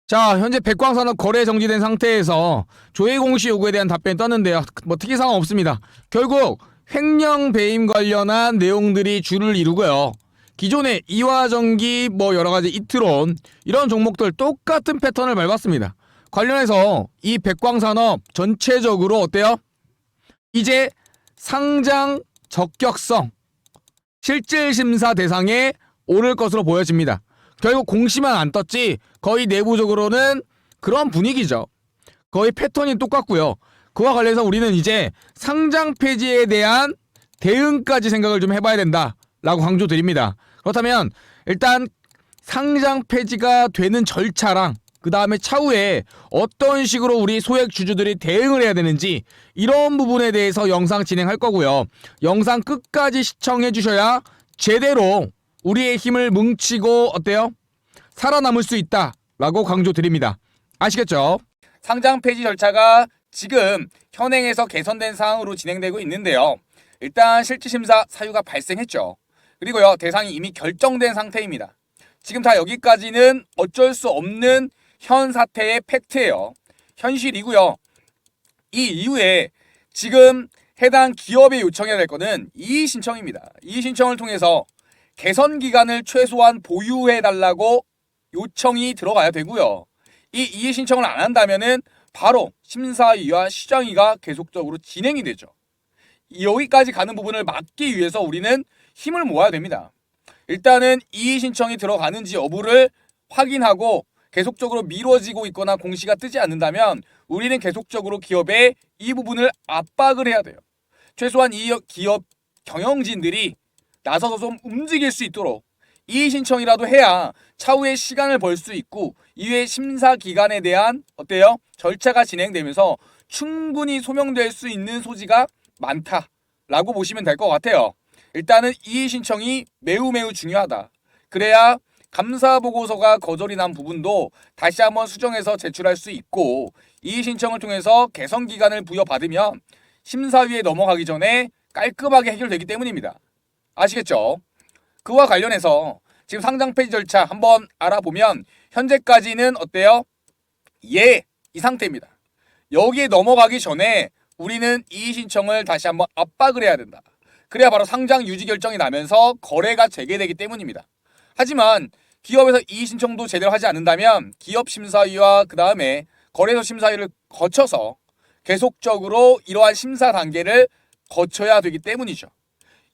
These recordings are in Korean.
자, 현재 백광산업 거래 정지된 상태에서 조회 공시 요구에 대한 답변이 떴는데요. 뭐 특이사항 없습니다. 결국 횡령 배임 관련한 내용들이 주를 이루고요. 기존의 이화전기 여러가지 이트론 이런 종목들 똑같은 패턴을 밟았습니다. 관련해서 이 백광산업 전체적으로 어때요? 이제 상장 적격성 실질심사 대상에 오를 것으로 보여집니다. 결국 공시만 안 떴지 거의 내부적으로는 그런 분위기죠. 거의 패턴이 똑같고요. 그와 관련해서 우리는 이제 상장 폐지에 대한 대응까지 생각을 좀 해봐야 된다라고 강조드립니다. 그렇다면 일단 상장 폐지가 되는 절차랑 그 다음에 차후에 어떤 식으로 우리 소액 주주들이 대응을 해야 되는지 이런 부분에 대해서 영상 진행할 거고요. 영상 끝까지 시청해 주셔야 제대로 우리의 힘을 뭉치고 어때요? 살아남을 수 있다라고 강조드립니다. 아시겠죠? 상장 폐지 절차가 지금 현행에서 개선된 사항으로 진행되고 있는데요. 일단 실질심사 사유가 발생했죠. 그리고요, 대상이 이미 결정된 상태입니다. 지금 다 여기까지는 어쩔 수 없는 현 사태의 팩트예요. 현실이고요. 이 이후에 지금 해당 기업에 요청해야 될 거는 이의 신청입니다. 이의 신청을 통해서 개선 기간을 최소한 보유해 달라고 요청이 들어가야 되고요. 이 이의 신청을 안 한다면은 바로 심사위와 시정위가 계속적으로 진행이 되죠. 여기까지 가는 부분을 막기 위해서 우리는 힘을 모아야 됩니다. 일단은 이의 신청이 들어가는지 여부를 확인하고 계속적으로 미뤄지고 있거나 공시가 뜨지 않는다면 우리는 계속적으로 기업에 이 부분을 압박을 해야 돼요. 최소한 이 기업 경영진들이 나서서 좀 움직일 수 있도록 이의 신청이라도 해야 차후에 시간을 벌 수 있고 이후에 심사 기간에 대한 어때요? 절차가 진행되면서 충분히 소명될 수 있는 소지가 많다라고 보시면 될 것 같아요. 일단은 이의 신청이 매우 중요하다. 그래야 감사 보고서가 거절이 난 부분도 다시 한번 수정해서 제출할 수 있고 이의 신청을 통해서 개선 기간을 부여받으면 심사위에 넘어가기 전에 깔끔하게 해결되기 때문입니다. 아시겠죠? 그와 관련해서 지금 상장 폐지 절차 한번 알아보면 현재까지는 어때요? 예, 이 상태입니다. 여기에 넘어가기 전에 우리는 이의 신청을 다시 한번 압박을 해야 된다. 그래야 바로 상장 유지 결정이 나면서 거래가 재개되기 때문입니다. 하지만 기업에서 이의 신청도 제대로 하지 않는다면 기업 심사위와 그 다음에 거래소 심사위를 거쳐서 계속적으로 이러한 심사 단계를 거쳐야 되기 때문이죠.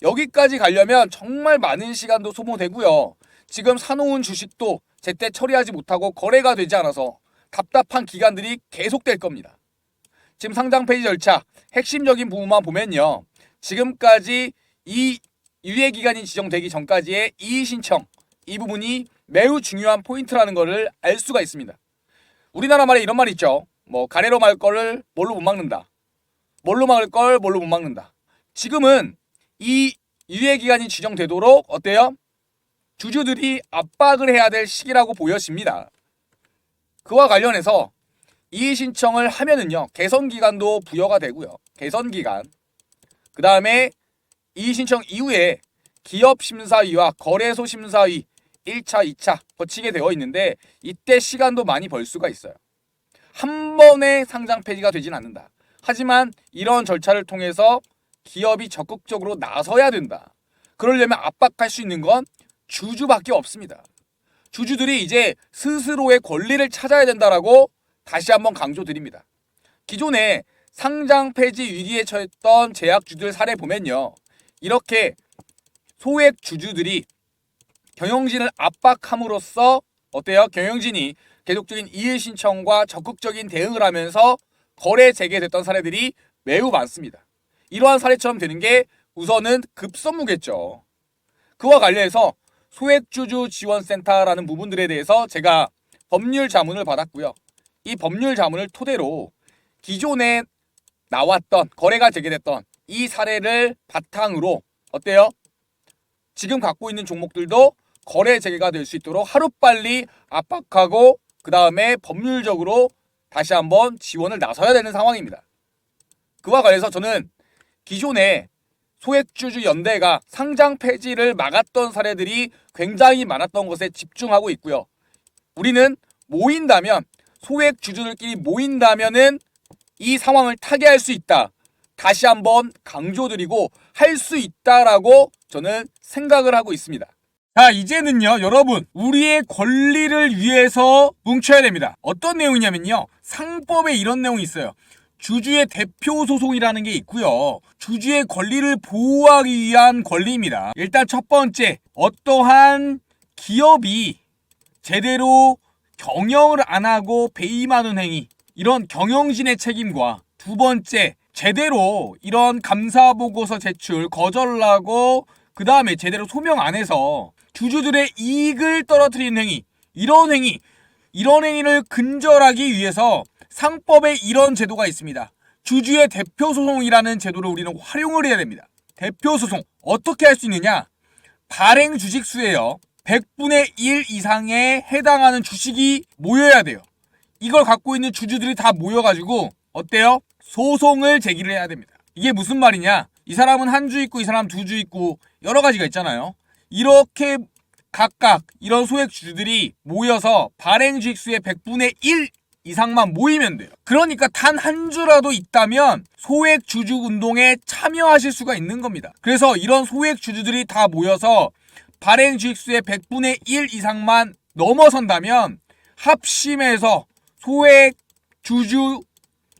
여기까지 가려면 정말 많은 시간도 소모되고요. 지금 사놓은 주식도 제때 처리하지 못하고 거래가 되지 않아서 답답한 기간들이 계속될 겁니다. 지금 상장 폐지 절차 핵심적인 부분만 보면요. 지금까지 이 유예 기간이 지정되기 전까지의 이의 신청 이 부분이 매우 중요한 포인트라는 것을 알 수가 있습니다. 우리나라 말에 이런 말이 있죠. 가래로 말 거를 뭘로 못 막는다. 뭘로 막을 걸 뭘로 못 막는다. 지금은 이 유예 기간이 지정되도록 어때요? 주주들이 압박을 해야 될 시기라고 보여집니다. 그와 관련해서 이의 신청을 하면은요. 개선 기간도 부여가 되고요. 개선 기간. 그 다음에 이의 신청 이후에 기업 심사위와 거래소 심사위 1차, 2차 거치게 되어 있는데 이때 시간도 많이 벌 수가 있어요. 한 번에 상장 폐지가 되진 않는다. 하지만 이런 절차를 통해서 기업이 적극적으로 나서야 된다. 그러려면 압박할 수 있는 건 주주밖에 없습니다. 주주들이 이제 스스로의 권리를 찾아야 된다라고 다시 한번 강조드립니다. 기존에 상장 폐지 위기에 처했던 제약주들 사례 보면요. 이렇게 소액 주주들이 경영진을 압박함으로써 어때요? 경영진이 계속적인 이의 신청과 적극적인 대응을 하면서 거래 재개됐던 사례들이 매우 많습니다. 이러한 사례처럼 되는 게 우선은 급선무겠죠. 그와 관련해서 소액주주 지원센터라는 부분들에 대해서 제가 법률 자문을 받았고요. 이 법률 자문을 토대로 기존에 나왔던 거래가 재개됐던 이 사례를 바탕으로 어때요? 지금 갖고 있는 종목들도 거래 재개가 될 수 있도록 하루빨리 압박하고 그 다음에 법률적으로 다시 한번 지원을 나서야 되는 상황입니다. 그와 관련해서 저는 기존에 소액주주 연대가 상장 폐지를 막았던 사례들이 굉장히 많았던 것에 집중하고 있고요. 우리는 모인다면, 소액 주주들끼리 모인다면은 이 상황을 타개할 수 있다. 다시 한번 강조드리고 할 수 있다라고 저는 생각을 하고 있습니다. 자, 이제는요, 여러분, 우리의 권리를 위해서 뭉쳐야 됩니다. 어떤 내용이냐면요, 상법에 이런 내용이 있어요. 주주의 대표 소송이라는 게 있고요. 주주의 권리를 보호하기 위한 권리입니다. 일단 첫 번째, 어떠한 기업이 제대로 경영을 안 하고 배임하는 행위, 이런 경영진의 책임과, 두 번째, 제대로 이런 감사보고서 제출 거절을 하고 그 다음에 제대로 소명 안 해서 주주들의 이익을 떨어뜨리는 행위, 이런 행위를 근절하기 위해서 상법에 이런 제도가 있습니다. 주주의 대표소송이라는 제도를 우리는 활용을 해야 됩니다. 대표소송 어떻게 할 수 있느냐? 발행 주식수예요. 100분의 1 이상에 해당하는 주식이 모여야 돼요. 이걸 갖고 있는 주주들이 다 모여가지고 어때요? 소송을 제기를 해야 됩니다. 이게 무슨 말이냐? 이 사람은 한 주 있고 이 사람 두 주 있고 여러 가지가 있잖아요. 이렇게 각각 이런 소액 주주들이 모여서 발행 주식수의 100분의 1 이상만 모이면 돼요. 그러니까 단 한 주라도 있다면 소액 주주 운동에 참여하실 수가 있는 겁니다. 그래서 이런 소액 주주들이 다 모여서 발행 주식수의 100분의 1 이상만 넘어선다면 합심해서 소액 주주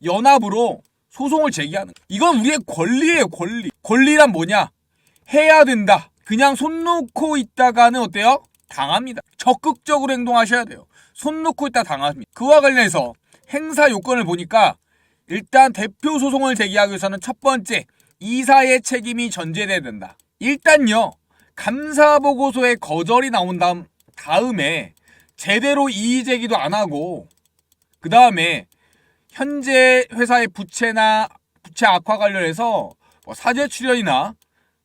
연합으로 소송을 제기하는 거예요. 이건 우리의 권리예요, 권리. 권리란 뭐냐? 해야 된다. 그냥 손 놓고 있다가는 어때요? 당합니다. 적극적으로 행동하셔야 돼요. 손 놓고 있다 당합니다. 그와 관련해서 행사 요건을 보니까 일단 대표 소송을 제기하기 위해서는 첫 번째, 이사의 책임이 전제돼야 된다. 일단요, 감사보고서에 거절이 나온 다음에 제대로 이의 제기도 안 하고 그 다음에 현재 회사의 부채 악화 관련해서 사죄 출연이나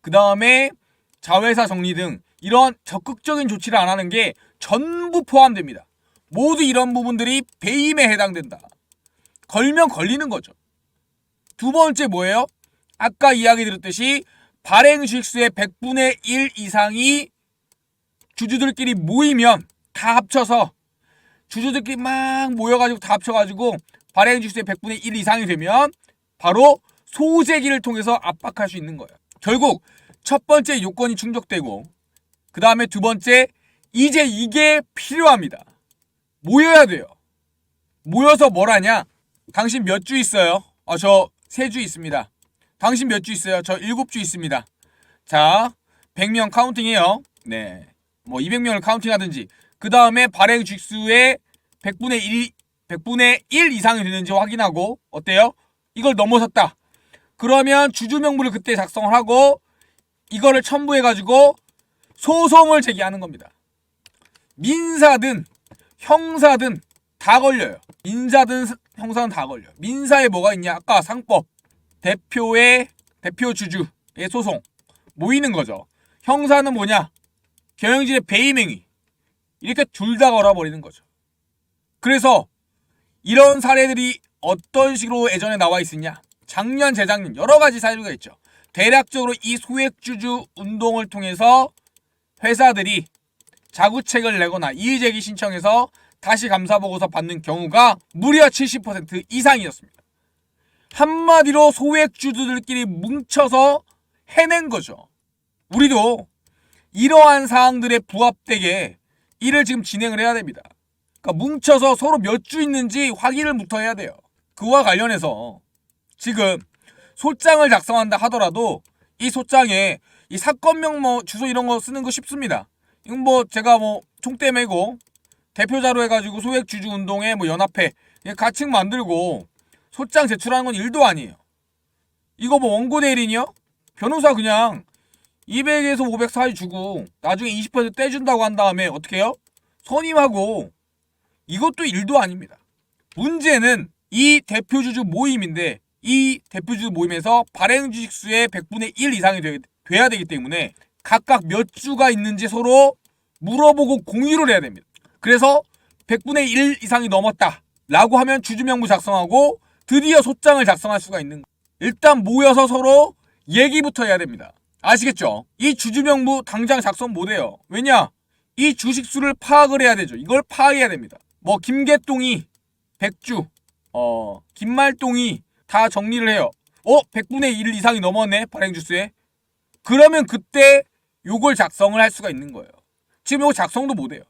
그 다음에 자회사 정리 등 이런 적극적인 조치를 안 하는 게 전부 포함됩니다. 모두 이런 부분들이 배임에 해당된다. 걸면 걸리는 거죠. 두 번째 뭐예요? 아까 이야기 드렸듯이 발행 주식수의 100분의 1 이상이 주주들끼리 모이면 다 합쳐서 주주들끼리 막 모여가지고 다 합쳐가지고 발행 주식수의 100분의 1 이상이 되면 바로 소제기를 통해서 압박할 수 있는 거예요. 결국 첫 번째 요건이 충족되고 그 다음에 두 번째, 이제 이게 필요합니다. 모여야 돼요. 모여서 뭘 하냐? 당신 몇 주 있어요? 저 3주 있습니다. 당신 몇 주 있어요? 저 7주 있습니다. 자, 100명 카운팅해요. 네, 뭐 200명을 카운팅하든지 그 다음에 발행 주식수의 100분의 1 이상이 되는지 확인하고 어때요? 이걸 넘어섰다. 그러면 주주 명부를 그때 작성을 하고 이거를 첨부해가지고 소송을 제기하는 겁니다. 민사든 형사든 다 걸려요. 민사든 형사든 다 걸려요. 민사에 뭐가 있냐? 아까 상법, 대표 주주의 소송 모이는 거죠. 형사는 뭐냐? 경영진의 배임행위. 이렇게 둘 다 걸어버리는 거죠. 그래서 이런 사례들이 어떤 식으로 예전에 나와 있었냐? 작년, 재작년 여러 가지 사례가 있죠. 대략적으로 이 소액주주 운동을 통해서 회사들이 자구책을 내거나 이의제기 신청해서 다시 감사보고서 받는 경우가 무려 70% 이상이었습니다. 한마디로 소액주주들끼리 뭉쳐서 해낸 거죠. 우리도 이러한 사항들에 부합되게 일을 지금 진행을 해야 됩니다. 그러니까 뭉쳐서 서로 몇 주 있는지 확인을부터 해야 돼요. 그와 관련해서 지금 소장을 작성한다 하더라도 이 소장에 이 사건명 주소 이런 거 쓰는 거 쉽습니다. 이건 제가 총대 메고 대표자로 해가지고 소액주주 운동에 연합회 가칭 만들고 소장 제출하는 건 일도 아니에요. 이거 원고 대리인이요? 변호사 그냥 200에서 500 사이 주고 나중에 20% 떼준다고 한 다음에 어떻게 해요? 선임하고 이것도 일도 아닙니다. 문제는 이 대표주주 모임인데 이 대표주주 모임에서 발행 주식수의 100분의 1 이상이 돼야 되기 때문에 각각 몇 주가 있는지 서로 물어보고 공유를 해야 됩니다. 그래서 100분의 1 이상이 넘었다 라고 하면 주주명부 작성하고 드디어 소장을 작성할 수가 있는 거예요. 일단 모여서 서로 얘기부터 해야 됩니다. 아시겠죠? 이 주주명부 당장 작성 못해요. 왜냐? 이 주식수를 파악을 해야 되죠. 이걸 파악해야 됩니다. 뭐 김개똥이, 백주, 김말똥이 다 정리를 해요. 100분의 1 이상이 넘었네 발행 주수에. 그러면 그때 요걸 작성을 할 수가 있는 거예요. 지금 요거 작성도 못해요.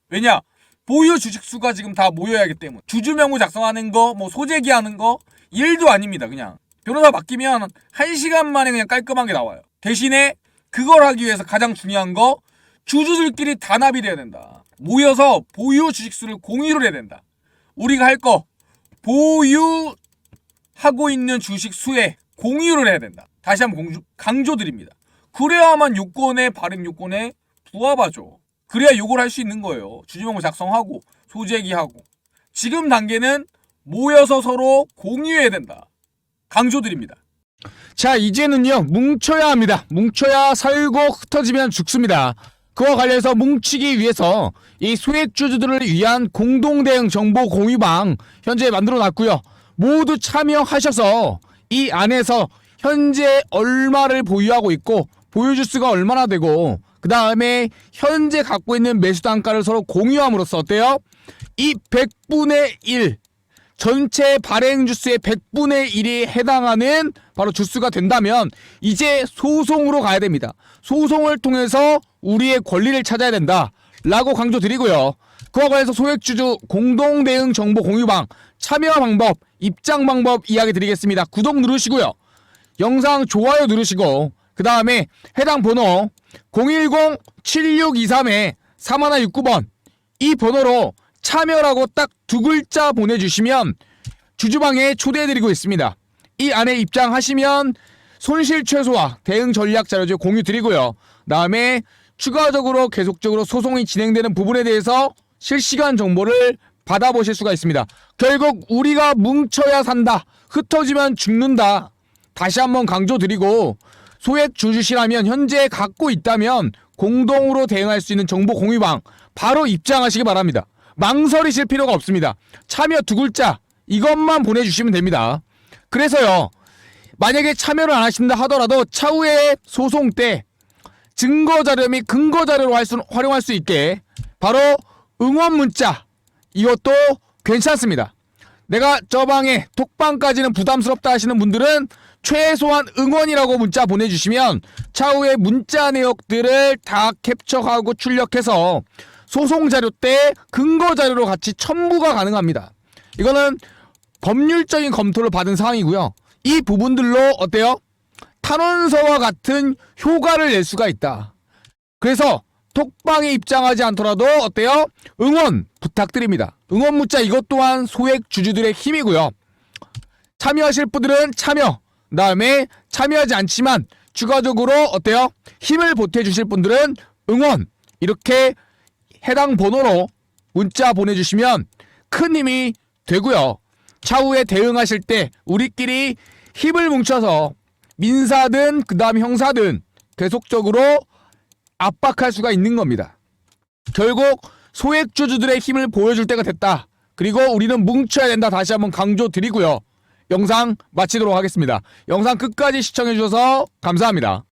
왜냐? 보유 주식수가 지금 다 모여야 하기 때문에. 주주명부 작성하는 거, 뭐 소재기 하는 거 일도 아닙니다. 그냥 변호사 맡기면 1시간 만에 그냥 깔끔한 게 나와요. 대신에 그걸 하기 위해서 가장 중요한 거, 주주들끼리 단합이 돼야 된다. 모여서 보유 주식수를 공유를 해야 된다. 우리가 할 거 보유하고 있는 주식수에 공유를 해야 된다. 다시 한번 강조드립니다. 그래야만 요건에 발행 요건에 부합하죠. 그래야 요걸 할 수 있는 거예요. 주주명부 작성하고 소재기하고. 지금 단계는 모여서 서로 공유해야 된다. 강조드립니다. 자, 이제는요, 뭉쳐야 합니다. 뭉쳐야 살고 흩어지면 죽습니다. 그와 관련해서 뭉치기 위해서 이 소액주주들을 위한 공동대응 정보 공유방 현재 만들어 놨고요. 모두 참여하셔서 이 안에서 현재 얼마를 보유하고 있고 보유주수가 얼마나 되고 그 다음에 현재 갖고 있는 매수 단가를 서로 공유함으로써 어때요? 이 100분의 1 전체 발행 주수의 100분의 1이 해당하는 바로 주수가 된다면 이제 소송으로 가야 됩니다. 소송을 통해서 우리의 권리를 찾아야 된다 라고 강조드리고요. 그와 관련해서 소액주주 공동대응 정보 공유방 참여 방법, 입장 방법 이야기 드리겠습니다. 구독 누르시고요. 영상 좋아요 누르시고 그 다음에 해당 번호 010-7623-3169번 이 번호로 참여라고 딱 두 글자 보내주시면 주주방에 초대해드리고 있습니다. 이 안에 입장하시면 손실 최소화 대응 전략 자료집 공유 드리고요. 다음에 추가적으로 계속적으로 소송이 진행되는 부분에 대해서 실시간 정보를 받아보실 수가 있습니다. 결국 우리가 뭉쳐야 산다. 흩어지면 죽는다. 다시 한번 강조드리고 소액 주주시라면 현재 갖고 있다면 공동으로 대응할 수 있는 정보 공유방 바로 입장하시기 바랍니다. 망설이실 필요가 없습니다. 참여 두 글자 이것만 보내주시면 됩니다. 그래서요, 만약에 참여를 안 하신다 하더라도 차후에 소송 때 증거자료 및 근거자료로 활용할 수 있게 바로 응원 문자 이것도 괜찮습니다. 내가 저 방에 톡방까지는 부담스럽다 하시는 분들은 최소한 응원이라고 문자 보내주시면 차후에 문자 내역들을 다 캡처하고 출력해서 소송 자료 때 근거 자료로 같이 첨부가 가능합니다. 이거는 법률적인 검토를 받은 사항이고요. 이 부분들로 어때요? 탄원서와 같은 효과를 낼 수가 있다. 그래서 톡방에 입장하지 않더라도 어때요? 응원 부탁드립니다. 응원 문자 이것 또한 소액 주주들의 힘이고요. 참여하실 분들은 참여, 그 다음에 참여하지 않지만 추가적으로 어때요? 힘을 보태주실 분들은 응원 이렇게 해당 번호로 문자 보내주시면 큰 힘이 되고요. 차후에 대응하실 때 우리끼리 힘을 뭉쳐서 민사든 그 다음 형사든 계속적으로 압박할 수가 있는 겁니다. 결국 소액주주들의 힘을 보여줄 때가 됐다. 그리고 우리는 뭉쳐야 된다. 다시 한번 강조드리고요. 영상 마치도록 하겠습니다. 영상 끝까지 시청해주셔서 감사합니다.